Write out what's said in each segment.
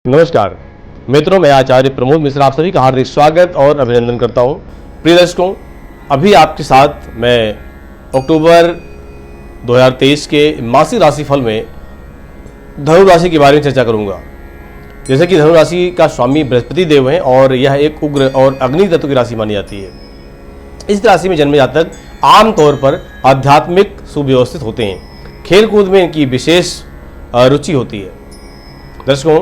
नमस्कार मित्रों, मैं आचार्य प्रमोद मिश्रा आप सभी का हार्दिक स्वागत और अभिनंदन करता हूं। प्रिय दर्शकों, अभी आपके साथ मैं अक्टूबर 2023 के मासिक राशिफल में धनु राशि के बारे में चर्चा करूंगा। जैसे कि धनु राशि का स्वामी बृहस्पति देव हैं और यह एक उग्र और अग्नि तत्व की राशि मानी जाती है। इस राशि में जन्मे जातक आमतौर पर आध्यात्मिक सुव्यवस्थित होते हैं। खेल कूद में इनकी विशेष रुचि होती है। दर्शकों,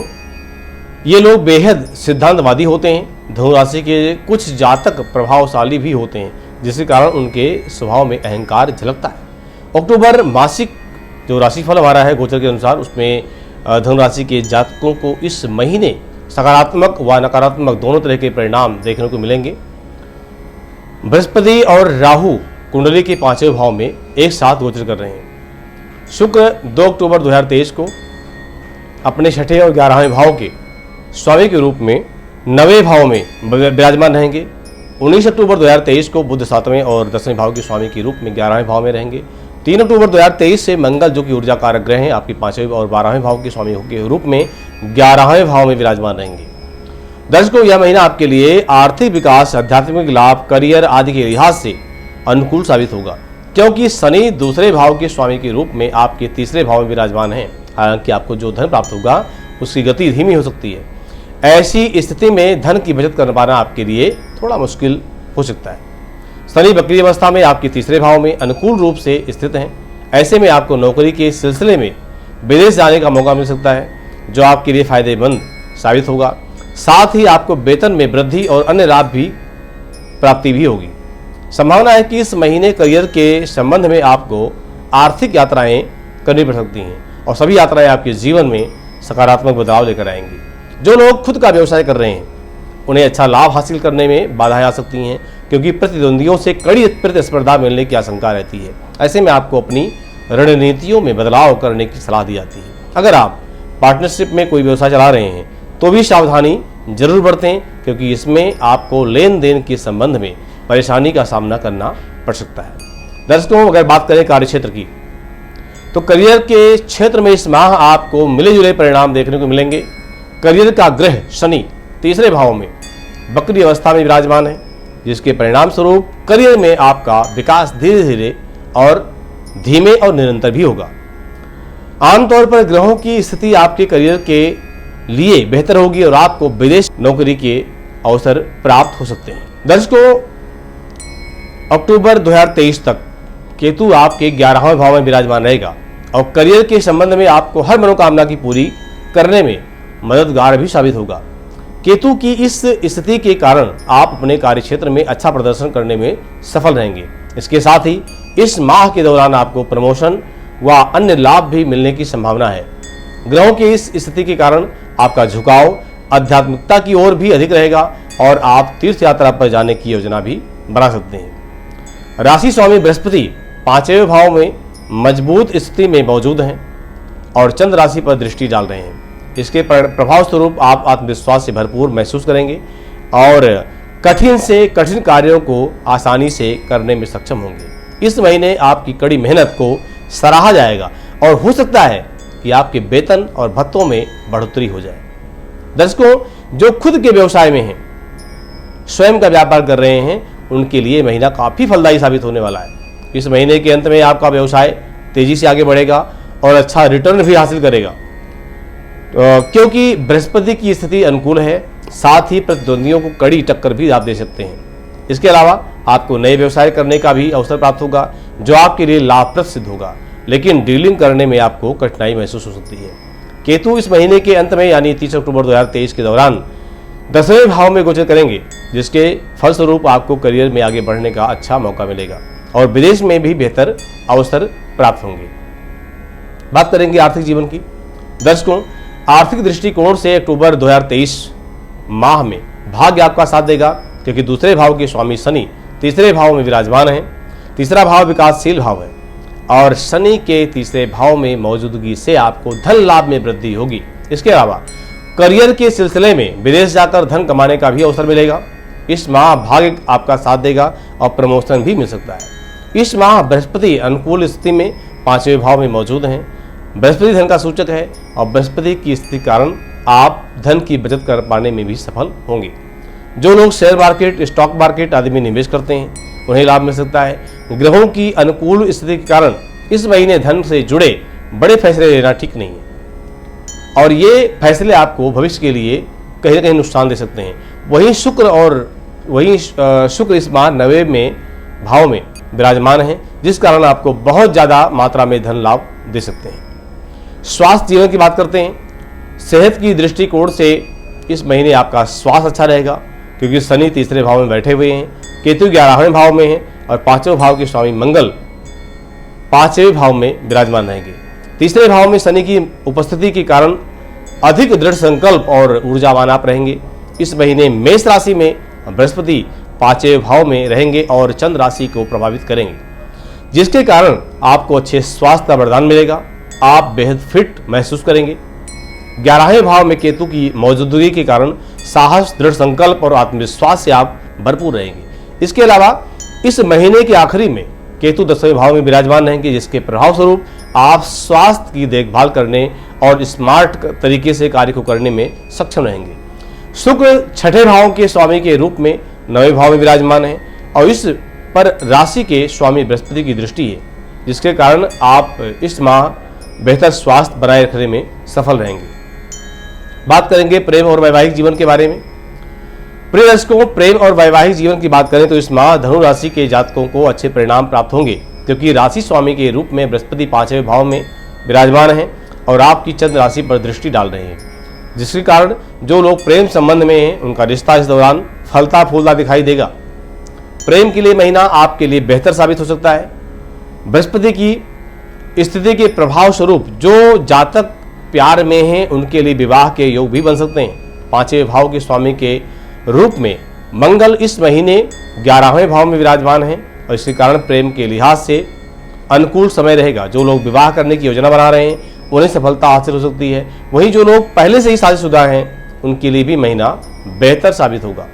ये लोग बेहद सिद्धांतवादी होते हैं। धनु राशि के कुछ जातक प्रभावशाली भी होते हैं, जिसके कारण उनके स्वभाव में अहंकार झलकता है। अक्टूबर मासिक जो राशिफल हमारा है गोचर के अनुसार, उसमें धनु राशि के जातकों को इस महीने सकारात्मक व नकारात्मक दोनों तरह के परिणाम देखने को मिलेंगे। बृहस्पति और राहु कुंडली के 5वें भाव में एक साथ गोचर कर रहे हैं। शुक्र 2 अक्टूबर 2023 को अपने 6ठे और 11वें भाव के स्वामी के रूप में 9वें भाव में विराजमान रहेंगे। 19 अक्टूबर 2023 को बुध 7वें और 10वें भाव के स्वामी के रूप में 11वें भाव में रहेंगे। 3 अक्टूबर 2023 से मंगल, जो कि ऊर्जा कारक ग्रह हैं, आपके 5वें और 12वें भाव के स्वामी के रूप में 11वें भाव में विराजमान रहेंगे। दर्शकों, यह महीना आपके लिए आर्थिक विकास, आध्यात्मिक लाभ, करियर आदि के लिहाज से अनुकूल साबित होगा, क्योंकि शनि दूसरे भाव के स्वामी के रूप में आपके तीसरे भाव में विराजमान है। हालांकि आपको जो धन प्राप्त होगा उसकी गति धीमी हो सकती है। ऐसी स्थिति में धन की बचत कर पाना आपके लिए थोड़ा मुश्किल हो सकता है। शनि वक्री अवस्था में आपके तीसरे भाव में अनुकूल रूप से स्थित हैं। ऐसे में आपको नौकरी के सिलसिले में विदेश जाने का मौका मिल सकता है, जो आपके लिए फायदेमंद साबित होगा। साथ ही आपको वेतन में वृद्धि और अन्य लाभ भी प्राप्ति भी होगी। संभावना है कि इस महीने करियर के संबंध में आपको आर्थिक यात्राएं करनी पड़ सकती हैं, और सभी यात्राएं आपके जीवन में सकारात्मक बदलाव लेकर आएंगी। जो लोग खुद का व्यवसाय कर रहे हैं, उन्हें अच्छा लाभ हासिल करने में बाधाएं आ सकती हैं, क्योंकि प्रतिद्वंदियों से कड़ी प्रतिस्पर्धा मिलने की आशंका रहती है। ऐसे में आपको अपनी रणनीतियों में बदलाव करने की सलाह दी जाती है। अगर आप पार्टनरशिप में कोई व्यवसाय चला रहे हैं तो भी सावधानी जरूर बरतें, क्योंकि इसमें आपको लेन देन के संबंध में परेशानी का सामना करना पड़ सकता है। दर्शकों, अगर बात करें कार्यक्षेत्र की, तो करियर के क्षेत्र में इस माह आपको मिले जुले परिणाम देखने को मिलेंगे। करियर का ग्रह शनि तीसरे भाव में वक्री अवस्था में विराजमान है, जिसके परिणाम स्वरूप करियर में आपका विकास धीरे धीरे और धीमे और निरंतर भी होगा। आमतौर पर ग्रहों की स्थिति आपके करियर के लिए बेहतर होगी और आपको विदेश नौकरी के अवसर प्राप्त हो सकते हैं। दर्शकों, अक्टूबर 2023 तक केतु आपके 11वें भाव में विराजमान रहेगा और करियर के संबंध में आपको हर मनोकामना की पूरी करने में मददगार भी साबित होगा। केतु की इस स्थिति के कारण आप अपने कार्यक्षेत्र में अच्छा प्रदर्शन करने में सफल रहेंगे। इसके साथ ही इस माह के दौरान आपको प्रमोशन व अन्य लाभ भी मिलने की संभावना है। ग्रहों की इस स्थिति के कारण आपका झुकाव आध्यात्मिकता की ओर भी अधिक रहेगा और आप तीर्थ यात्रा पर जाने की योजना भी बना सकते हैं। राशि स्वामी बृहस्पति 5वें भाव में मजबूत स्थिति में मौजूद हैं और चंद्र राशि पर दृष्टि डाल रहे हैं। इसके प्रभाव स्वरूप आप आत्मविश्वास से भरपूर महसूस करेंगे और कठिन से कठिन कार्यों को आसानी से करने में सक्षम होंगे। इस महीने आपकी कड़ी मेहनत को सराहा जाएगा और हो सकता है कि आपके वेतन और भत्तों में बढ़ोतरी हो जाए। दर्शकों, जो खुद के व्यवसाय में हैं, स्वयं का व्यापार कर रहे हैं, उनके लिए महीना काफी फलदायी साबित होने वाला है। इस महीने के अंत में आपका व्यवसाय तेजी से आगे बढ़ेगा और अच्छा रिटर्न भी हासिल करेगा, क्योंकि बृहस्पति की स्थिति अनुकूल है। साथ ही प्रतिद्वंदियों को कड़ी टक्कर भी आप दे सकते हैं। इसके अलावा आपको नए व्यवसाय करने का भी अवसर प्राप्त होगा, जो आपके लिए लाभप्रद सिद्ध होगा, लेकिन डीलिंग करने में आपको कठिनाई महसूस हो सकती है। केतु इस महीने के अंत में यानी 30 अक्टूबर 2023 के दौरान 10वें भाव में गोचर करेंगे, जिसके फलस्वरूप आपको करियर में आगे बढ़ने का अच्छा मौका मिलेगा और विदेश में भी बेहतर अवसर प्राप्त होंगे। बात करेंगे आर्थिक जीवन की। दर्शकों, आर्थिक दृष्टिकोण से अक्टूबर 2023 माह में भाग्य आपका साथ देगा, क्योंकि दूसरे भाव के स्वामी शनि तीसरे भाव में विराजमान है। तीसरा भाव विकासशील भाव है और शनि के तीसरे भाव में मौजूदगी से आपको धन लाभ में वृद्धि होगी। इसके अलावा करियर के सिलसिले में विदेश जाकर धन कमाने का भी अवसर मिलेगा। इस माह भाग्य आपका साथ देगा और प्रमोशन भी मिल सकता है। इस माह बृहस्पति अनुकूल स्थिति में 5वें भाव में मौजूद हैं। बृहस्पति धन का सूचक है और बृहस्पति की स्थिति कारण आप धन की बचत कर पाने में भी सफल होंगे। जो लोग शेयर मार्केट, स्टॉक मार्केट आदि में निवेश करते हैं उन्हें लाभ मिल सकता है। ग्रहों की अनुकूल स्थिति के कारण इस महीने धन से जुड़े बड़े फैसले लेना ठीक नहीं है और ये फैसले आपको भविष्य के लिए कहीं न कहीं नुकसान दे सकते हैं। वहीं शुक्र इस माह 9वें में भाव में विराजमान है, जिस कारण आपको बहुत ज़्यादा मात्रा में धन लाभ दे सकते हैं। स्वास्थ्य जीवन की बात करते हैं। सेहत की दृष्टिकोण से इस महीने आपका स्वास्थ्य अच्छा रहेगा, क्योंकि शनि तीसरे भाव में बैठे हुए हैं, केतु 11वें भाव में है और 5वें भाव के स्वामी मंगल 5वें भाव में विराजमान रहेंगे। तीसरे भाव में शनि की उपस्थिति के कारण अधिक दृढ़ संकल्प और ऊर्जावान आप रहेंगे। इस महीने मेष राशि में बृहस्पति 5वें भाव में रहेंगे और चंद्र राशि को प्रभावित करेंगे, जिसके कारण आपको अच्छे स्वास्थ्य का वरदान मिलेगा। आप बेहद फिट महसूस करेंगे। 11वें भाव में केतु की मौजूदगी के कारण साहस, दृढ़ संकल्प और आत्मविश्वास से आप भरपूर रहेंगे। इसके अलावा इस महीने के आखिरी में केतु 10वें भाव में विराजमान रहेंगे, जिसके प्रभाव स्वरूप आप स्वास्थ्य की देखभाल करने और स्मार्ट तरीके से कार्य को करने में सक्षम रहेंगे। शुक्र 6ठे भाव के स्वामी के रूप में 9वें भाव में विराजमान है और इस पर राशि के स्वामी बृहस्पति की दृष्टि है, जिसके कारण आप इस माह बेहतर स्वास्थ्य बनाए रखने में सफल रहेंगे। बात करेंगे प्रेम और वैवाहिक जीवन के बारे में। प्रिय दर्शकों, प्रेम और वैवाहिक जीवन की बात करें तो इस माह धनु राशि के जातकों को अच्छे परिणाम प्राप्त होंगे, क्योंकि राशि स्वामी के रूप में बृहस्पति 5वें भाव में विराजमान है और आपकी चंद्र राशि पर दृष्टि डाल रहे हैं, जिसके कारण जो लोग प्रेम संबंध में हैं उनका रिश्ता इस दौरान फलता फूलता दिखाई देगा। प्रेम के लिए महीना आपके लिए बेहतर साबित हो सकता है। बृहस्पति की स्थिति के प्रभाव स्वरूप जो जातक प्यार में हैं उनके लिए विवाह के योग भी बन सकते हैं। 5वें भाव के स्वामी के रूप में मंगल इस महीने 11वें भाव में विराजमान है और इसके कारण प्रेम के लिहाज से अनुकूल समय रहेगा। जो लोग विवाह करने की योजना बना रहे हैं उन्हें सफलता हासिल हो सकती है। वहीं जो लोग पहले से ही शादीशुदा हैं उनके लिए भी महीना बेहतर साबित होगा।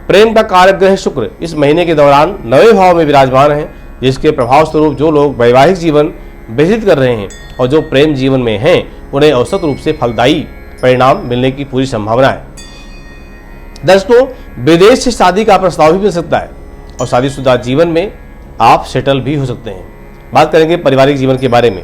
प्रेम का कारक ग्रह शुक्र इस महीने के दौरान 9वें भाव में विराजमान है, जिसके प्रभाव स्वरूप जो लोग वैवाहिक जीवन व्यतीत कर रहे हैं और जो प्रेम जीवन में हैं उन्हें औसत रूप से फलदायी परिणाम मिलने की पूरी संभावना है। दर्शकों, विदेश से शादी का प्रस्ताव भी मिल सकता है और शादीशुदा जीवन में आप सेटल भी हो सकते हैं। बात करेंगे पारिवारिक जीवन के बारे में।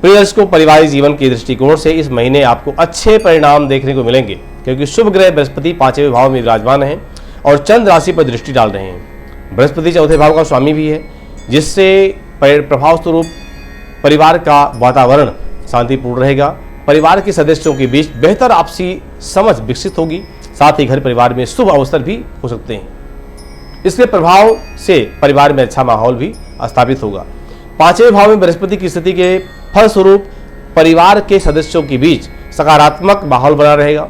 प्रिय दर्शकों, पारिवारिक जीवन के दृष्टिकोण से इस महीने आपको अच्छे परिणाम देखने को मिलेंगे, क्योंकि शुभ ग्रह बृहस्पति 5वें भाव में विराजमान है और चंद्र राशि पर दृष्टि डाल रहे हैं। बृहस्पति 4थे भाव का स्वामी भी है, जिससे प्रभाव स्वरूप परिवार का वातावरण शांतिपूर्ण रहेगा। परिवार के सदस्यों के बीच बेहतर आपसी समझ विकसित होगी। साथ ही घर परिवार में शुभ अवसर भी हो सकते हैं। इसके प्रभाव से परिवार में अच्छा माहौल भी स्थापित होगा। 5वें भाव में बृहस्पति की स्थिति के फलस्वरूप परिवार के सदस्यों के बीच सकारात्मक माहौल बना रहेगा।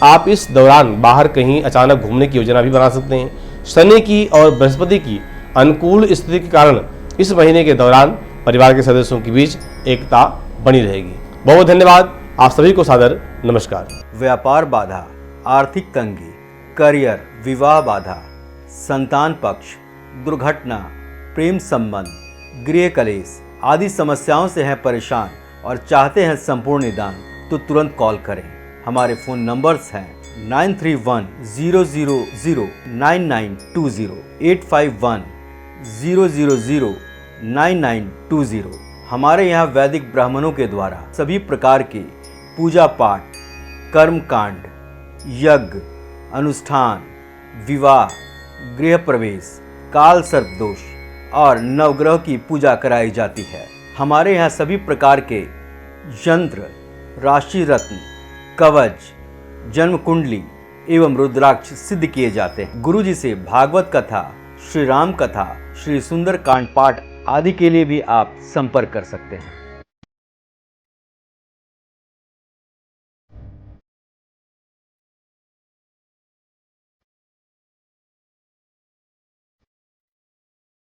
आप इस दौरान बाहर कहीं अचानक घूमने की योजना भी बना सकते हैं। शनि की और बृहस्पति की अनुकूल स्थिति के कारण इस महीने के दौरान परिवार के सदस्यों के बीच एकता बनी रहेगी। बहुत धन्यवाद। आप सभी को सादर नमस्कार। व्यापार बाधा, आर्थिक तंगी, करियर, विवाह बाधा, संतान पक्ष, दुर्घटना, प्रेम संबंध, गृह कलेश आदि समस्याओं से हैं परेशान और चाहते हैं संपूर्ण निदान, तो तुरंत कॉल करें। हमारे फ़ोन नंबर्स हैं 9310009920, 8510009920। हमारे यहाँ वैदिक ब्राह्मणों के द्वारा सभी प्रकार के पूजा पाठ, कर्म कांड, यज्ञ, अनुष्ठान, विवाह, गृह प्रवेश, काल सर्प दोष और नवग्रह की पूजा कराई जाती है। हमारे यहाँ सभी प्रकार के यंत्र, राशि रत्न, कवच, जन्म कुंडली एवं रुद्राक्ष सिद्ध किए जाते हैं। गुरु जी से भागवत कथा, श्री राम कथा, श्री सुंदर कांड पाठ आदि के लिए भी आप संपर्क कर सकते हैं।